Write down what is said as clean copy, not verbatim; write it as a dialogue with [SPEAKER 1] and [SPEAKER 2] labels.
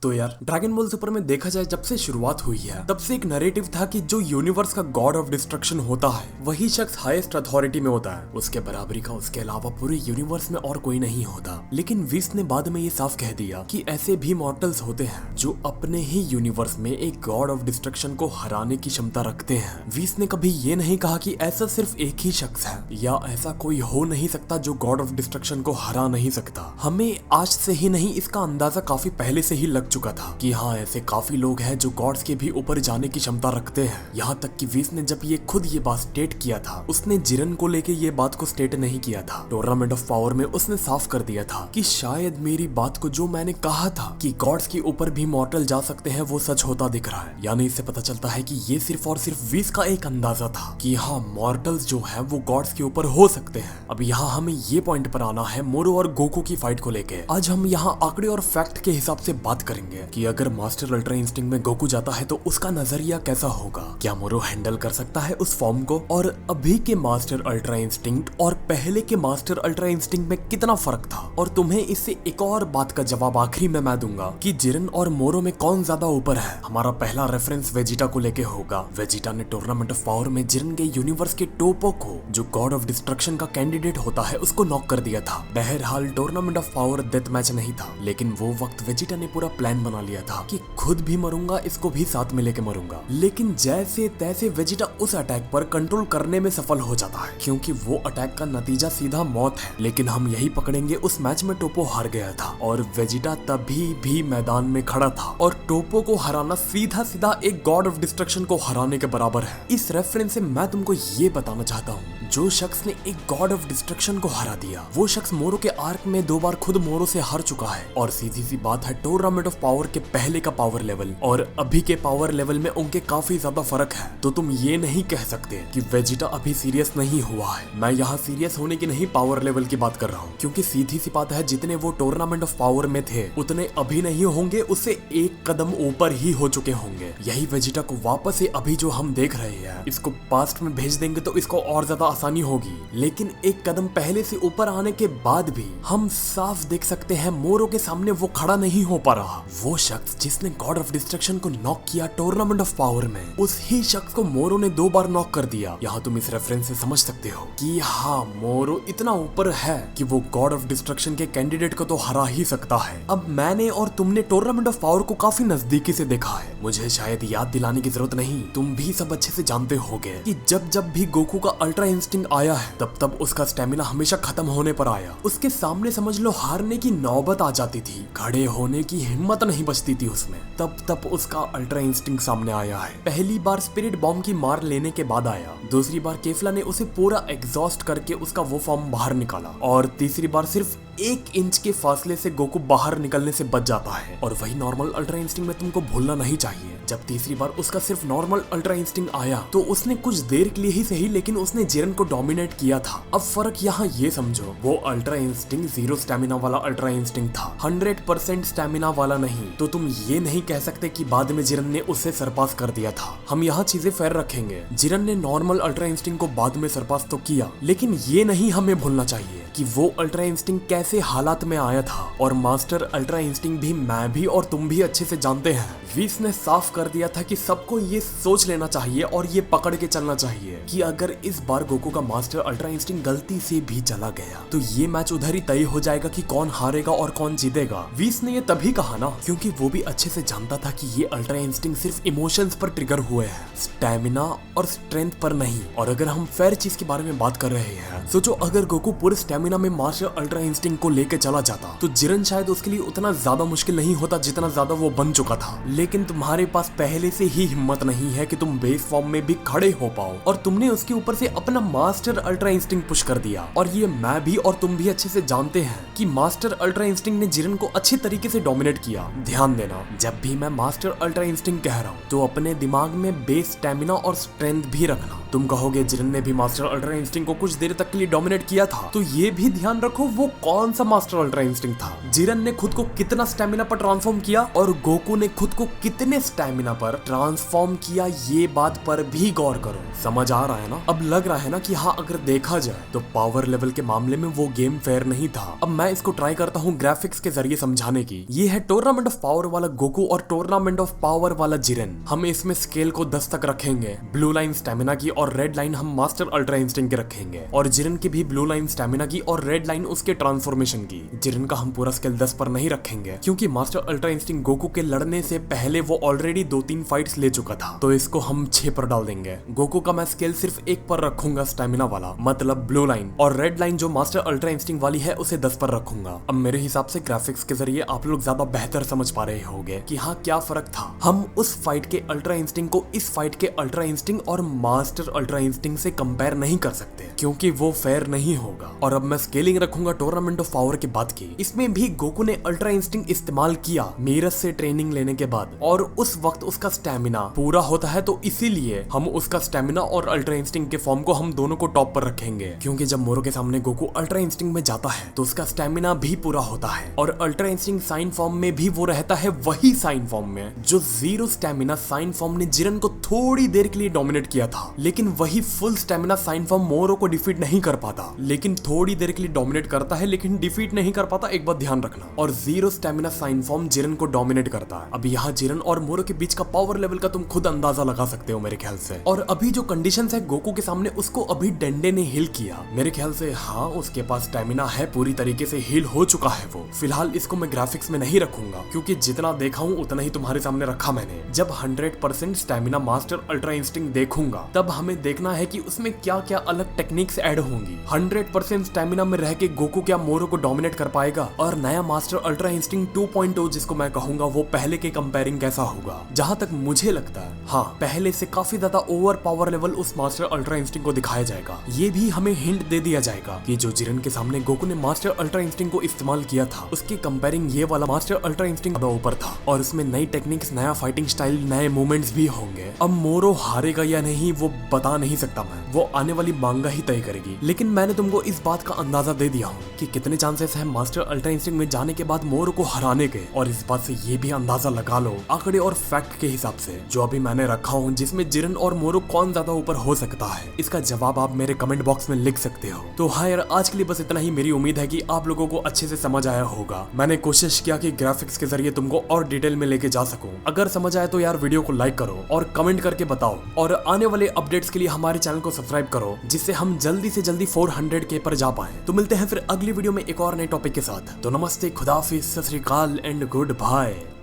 [SPEAKER 1] तो यार dragon ball super में देखा जाए जब से शुरुआत हुई है तब से एक नैरेटिव था कि जो यूनिवर्स का गॉड ऑफ डिस्ट्रक्शन होता है वही शख्स हाईएस्ट अथॉरिटी में होता है। उसके बराबरी का उसके अलावा पूरे यूनिवर्स में और कोई नहीं होता। लेकिन विस ने बाद में ये साफ कह दिया कि ऐसे भी मॉर्टल्स होते हैं जो अपने ही यूनिवर्स में एक गॉड ऑफ डिस्ट्रक्शन को हराने की क्षमता रखते हैं। विस ने कभी ये नहीं कहा कि ऐसा सिर्फ एक ही शख्स है या ऐसा कोई हो नहीं सकता जो गॉड ऑफ डिस्ट्रक्शन को हरा नहीं सकता। हमें आज से ही नहीं इसका अंदाजा काफी पहले से ही लग चुका था कि हाँ ऐसे काफी लोग हैं जो गॉड्स के भी ऊपर जाने की क्षमता रखते हैं। यहाँ तक कि विस ने जब ये खुद ये बात स्टेट किया था उसने जिरन को लेके ये बात को स्टेट नहीं किया था। टूर्नामेंट ऑफ पावर में उसने साफ कर दिया था कि शायद मेरी बात को जो मैंने कहा था कि गॉड्स के ऊपर भी मॉर्टल जा सकते हैं वो सच होता दिख रहा है। यानी इससे पता चलता है कि ये सिर्फ और सिर्फ विस का एक अंदाजा था कि हाँ मॉर्टल्स जो है वो गॉड्स के ऊपर हो सकते हैं। अब यहाँ हमें ये पॉइंट पर आना है मोरो और गोकू की फाइट को लेके। आज हम यहाँ आंकड़े और फैक्ट के हिसाब से बात करेंगे कि अगर मास्टर अल्ट्रा इंस्टिंक्ट में गोकू जाता है तो उसका नजरिया कैसा होगा। क्या मोरो हैंडल कर सकता है उस फॉर्म को, और अभी के मास्टर अल्ट्रा इंस्टिंक्ट और पहले के मास्टर अल्ट्रा इंस्टिंक्ट में कितना फर्क था। और तुम्हें इससे एक और बात का जवाब आखिरी में मैं दूंगा कि जिरन और मोरो में कौन ज्यादा ऊपर है। हमारा पहला रेफरेंस वेजिटा को लेके होगा। वेजिटा ने टूर्नामेंट ऑफ पावर में जिरन के यूनिवर्स के टोपो को जो गॉड ऑफ डिस्ट्रक्शन का कैंडिडेट होता है उसको नॉक कर दिया था। बहरहाल tournament of power death match नहीं था, लेकिन वो वक्त वेजिटा ने पूरा प्लान बना लिया था कि खुद भी मरूंगा, इसको भी साथ में लेके मरूंगा। लेकिन जैसे तैसे वेजिटा उस अटैक पर कंट्रोल करने में सफल हो जाता है क्योंकि वो अटैक का नतीजा सीधा मौत है। लेकिन हम यही पकड़ेंगे उस मैच में टोपो हार गया था और वेजिटा तभी भी मैदान में खड़ा था और टोपो को हराना सीधा सीधा एक गॉड ऑफ डिस्ट्रक्शन को हराने के बराबर है। इस रेफरेंस से मैं तुमको ये बताना चाहता हूँ जो शख्स ने एक गॉड ऑफ डिस्ट्रक्शन को हरा दिया वो शख्स मोरो के आर्क में 2 बार खुद मोरो से हार चुका है। और सीधी सी बात है टूर्नामेंट ऑफ पावर के पहले का पावर लेवल और अभी के पावर लेवल में उनके काफी ज्यादा फर्क है। तो तुम ये नहीं कह सकते कि वेजिटा अभी सीरियस नहीं हुआ है। मैं यहाँ सीरियस होने की नहीं पावर लेवल की बात कर रहा हूँ, क्योंकि सीधी सी बात है जितने वो टूर्नामेंट ऑफ पावर में थे उतने अभी नहीं होंगे, उससे एक कदम ऊपर ही हो चुके होंगे। यही वेजिटा को वापस से अभी जो हम देख रहे हैं इसको पास्ट में भेज देंगे तो इसको और ज्यादा आसानी होगी। लेकिन एक कदम पहले से ऊपर आने के बाद भी हम साफ देख सकते हैं मोरो के सामने वो खड़ा नहीं हो पा रहा। वो शख्स जिसने गॉड ऑफ डिस्ट्रक्शन को नॉक किया टूर्नामेंट ऑफ पावर में उस ही शख्स को मोरो ने 2 बार नॉक कर दिया। यहाँ तुम इस रेफरेंस से समझ सकते हो कि हाँ मोरो इतना ऊपर है कि वो गॉड ऑफ डिस्ट्रक्शन के कैंडिडेट को तो हरा ही सकता है। अब मैंने और तुमने टूर्नामेंट ऑफ पावर को काफी नजदीकी से देखा है, मुझे शायद याद दिलाने की जरूरत नहीं, तुम भी सब अच्छे से जानते होगे कि जब जब भी गोकू का अल्ट्रा इंस्टिंक्ट आया है तब तब उसका स्टेमिना हमेशा खत्म होने पर आया। उसके सामने समझ लो हारने की नौबत आ जाती थी, खड़े होने की हिम्मत नहीं बचती थी उसमें। तब उसका अल्ट्रा इंस्टिंक्ट सामने आया है। पहली बार स्पिरिट बॉम्ब की मार लेने के बाद आया, दूसरी बार केफला ने उसे पूरा एग्जॉस्ट करके उसका वो फॉर्म बाहर निकाला और तीसरी बार सिर्फ 1 इंच के फासले से गोकू बाहर निकलने से बच जाता है। और वही नॉर्मल अल्ट्रा इंस्टिंक्ट में तुमको भूलना नहीं चाहिए। जब तीसरी बार उसका सिर्फ नॉर्मल अल्ट्रा इंस्टिंक्ट आया तो उसने कुछ देर के लिए ही सही लेकिन उसने जिरन को डोमिनेट किया था। अब फर्क यहाँ ये समझो वो अल्ट्रा इंस्टिंक्ट 0 स्टेमिना वाला अल्ट्रा इंस्टिंक्ट था, 100% स्टेमिना वाला नहीं। तो तुम ये नहीं कह सकते कि बाद में जिरन ने उससे सरपास कर दिया था। हम यहाँ चीजें फेयर रखेंगे, जिरन ने नॉर्मल अल्ट्रा इंस्टिंक्ट को बाद में सरपास तो किया, लेकिन ये नहीं हमें भूलना चाहिए कि वो अल्ट्रा इंस्टिंक्ट कैसे हालात में आया था। और मास्टर अल्ट्रा इंस्टिंक्ट भी मैं भी और तुम भी अच्छे से जानते हैं। विस ने साफ कर दिया था कि सबको ये सोच लेना चाहिए और ये पकड़ के चलना चाहिए कि अगर इस बार गोकू का मास्टर अल्ट्रा इंस्टिंक्ट गलती से भी चला गया तो ये मैच उधर ही तय हो जाएगा कि कौन हारेगा और कौन जीतेगा। विस ने ये तभी कहा ना क्योंकि वो भी अच्छे से जानता था कि ये अल्ट्रा इंस्टिंक्ट सिर्फ इमोशंस पर ट्रिगर हुए हैं, स्टेमिना और स्ट्रेंथ पर नहीं। और अगर हम फेयर चीज के बारे में बात कर रहे हैं सोचो अगर गोकू पूरे स्टेमिना में मास्टर अल्ट्रा इंस्टिंक्ट को लेके चला जाता तो जिरन शायद उसके लिए उतना ज्यादा मुश्किल नहीं होता जितना ज्यादा वो बन चुका था। लेकिन तुम्हारे पास पहले से ही हिम्मत नहीं है कि तुम बेस फॉर्म में भी खड़े हो पाओ और तुमने उसके ऊपर से अपना मास्टर अल्ट्रा इंस्टिंक्ट पुश कर दिया। और ये मैं भी और तुम भी अच्छे से जानते हैं कि मास्टर अल्ट्रा इंस्टिंक्ट ने जिरन को अच्छे तरीके से डोमिनेट किया। ध्यान देना जब भी मैं मास्टर अल्ट्रा इंस्टिंक्ट कह रहा हूँ तो अपने दिमाग में बेस स्टेमिना और स्ट्रेंथ भी रखना। तुम कहोगे जिरन ने भी मास्टर अल्ट्रा इंस्टिंक्ट को कुछ देर तक के लिए डोमिनेट किया था, तो ये भी ध्यान रखो वो कौन कौन सा मास्टर अल्ट्रा इंस्टिंक्ट था, जिरन ने खुद को कितना स्टेमिना पर ट्रांसफॉर्म किया और गोकू ने खुद को कितने स्टेमिना पर ट्रांसफॉर्म किया, ये बात पर भी गौर करो। समझ आ रहा है ना? अब लग रहा है ना कि हाँ, अगर देखा जाए तो पावर लेवल के मामले में वो गेम फेयर नहीं था। अब मैं इसको ट्राई करता हूँ ग्राफिक्स के जरिए समझाने की। ये है टूर्नामेंट ऑफ पावर वाला गोकू और टूर्नामेंट ऑफ पावर वाला जिरन। हम इसमें स्केल को 10 तक रखेंगे, ब्लू लाइन स्टेमिना की और रेड लाइन हम मास्टर अल्ट्रा इंस्टिंक्ट के रखेंगे, और जिरन की भी ब्लू लाइन स्टेमिना की और रेड लाइन उसके ट्रांसफॉर्मेशन की। जिरन का हम पूरा स्केल 10 पर नहीं रखेंगे क्योंकि मास्टर अल्ट्रा इंस्टिंक्ट गोकू के लड़ने से पहले वो ऑलरेडी 2-3 फाइट्स ले चुका था, तो इसको हम 6 पर डाल देंगे। गोकू का मैं स्केल सिर्फ 1 पर रखूंगा स्टेमिना वाला, मतलब ब्लू लाइन, और रेड लाइन जो मास्टर अल्ट्रा इंस्टिंक्ट वाली है उसे 10 पर रखूंगा। अब मेरे हिसाब से ग्राफिक्स के जरिए आप लोग ज्यादा बेहतर समझ पा रहे होंगे कि हाँ, क्या फर्क था। हम उस फाइट के अल्ट्रा इंस्टिंक्ट को इस फाइट के अल्ट्रा इंस्टिंक्ट और मास्टर अल्ट्रा इंस्टिंक्ट से कंपेयर नहीं कर सकते क्योंकि वो फेयर नहीं होगा। और अब मैं स्केलिंग रखूंगा टूर्नामेंट ऑफ पावर के बाद की। इसमें भी गोकू ने अल्ट्रा इंस्टिंक्ट इस्तेमाल किया मीरज से ट्रेनिंग लेने के बाद, और उस वक्त उसका स्टेमिना पूरा होता है, तो इसीलिए हम उसका स्टेमिना और अल्ट्रा इंस्टिंक्ट के फॉर्म को हम दोनों को टॉप पर रखेंगे। क्योंकि जब मोरो के सामने गोकू अल्ट्रा इंस्टिंक्ट में जाता है तो उसका स्टेमिना भी पूरा होता है, और अल्ट्रा इंस्टिंक्ट साइन फॉर्म में भी वो रहता है वही साइन फॉर्म में जो 0 स्टेमिना साइन फॉर्म ने जिरन को थोड़ी देर के लिए डोमिनेट किया था। लेकिन वही फुल स्टेमिना साइन फॉर्म मोरो को डिफीट नहीं कर पाता, लेकिन थोड़ी देर के लिए डोमिनेट करता है, लेकिन डिफीट नहीं कर पाता, एक बात ध्यान रखना। और 0 स्टेमिना साइन फॉर्म जिरन को डोमिनेट करता है। अब यहाँ जिरन और मोरो के बीच का पावर लेवल का तुम खुद अंदाजा लगा सकते हो मेरे ख्याल से। और अभी जो कंडीशंस है गोकू के सामने, उसको अभी डंडे ने हील किया मेरे ख्याल से। हाँ, उसके पास स्टेमिना है, पूरी तरीके से हील हो चुका है वो। फिलहाल इसको मैं ग्राफिक्स में नहीं रखूंगा क्योंकि जितना देखा हूँ उतना ही तुम्हारे सामने रखा मैंने। जब 100% स्टेमिना मास्टर अल्ट्रा इंस्टिंक्ट देखूंगा तब हमें देखना है कि उसमें क्या क्या अलग टेक्निक्स ऐड होंगी। 100% स्टेमिना में रह के गोकू क्या मोरो को डोमिनेट कर पाएगा, और नया मास्टर अल्ट्रा इंस्टिंक्ट 2.0 जिसको मैं कहूंगा वो पहले के कंपेयरिंग कैसा होगा। जहां तक मुझे लगता है, हाँ, पहले से काफी ज्यादा ओवर पावर लेवल उस मास्टर अल्ट्रा इंस्टिंक्ट को दिखाया जाएगा। ये भी हमें हिंट दे दिया जाएगा कि जो जिरन के सामने गोकू ने मास्टर अल्ट्रा इंस्टिंक्ट को इस्तेमाल किया था, उसके कंपेयरिंग ये वाला मास्टर अल्ट्रा इंस्टिंक्ट ज्यादा ऊपर था, और इसमें नई टेक्निक्स, नया फाइटिंग स्टाइल, नए मूवमेंट्स भी होंगे। अब मोरो हारेगा या नहीं वो बता नहीं सकता मैं, वो आने वाली मांगा ही तय करेगी। लेकिन मैंने तुमको इस बात का अंदाजा दे दिया हूँ कि कितने चांसेस है मास्टर अल्ट्रा इंस्टिंक्ट में जाने के बाद मोरो को हराने के, और इस बात से ये भी अंदाजा लगा लो आंकड़े और फैक्ट के हिसाब से जो अभी मैंने रखा हूँ, जिसमें जिरन और मोरो कौन ज्यादा ऊपर हो सकता है। इसका जवाब आप मेरे कमेंट बॉक्स में लिख सकते हो। तो हाँ यार, आज के लिए बस इतना ही। मेरी उम्मीद है कि आप लोगों को अच्छे से समझ आया होगा। मैंने कोशिश किया कि ग्राफिक्स के जरिए तुमको और डिटेल में लेके जा सकूं। अगर समझ आए तो यार वीडियो को लाइक करो और कमेंट करके बताओ, और आने वाले अपडेट्स के लिए हमारे चैनल को सब्सक्राइब करो, जिससे हम जल्दी से जल्दी 400K पर जा पाए। तो मिलते हैं फिर अगली वीडियो में एक और नए टॉपिक के साथ। तो नमस्ते, खुदाफिज, सत श्री अकाल एंड गुड बाय।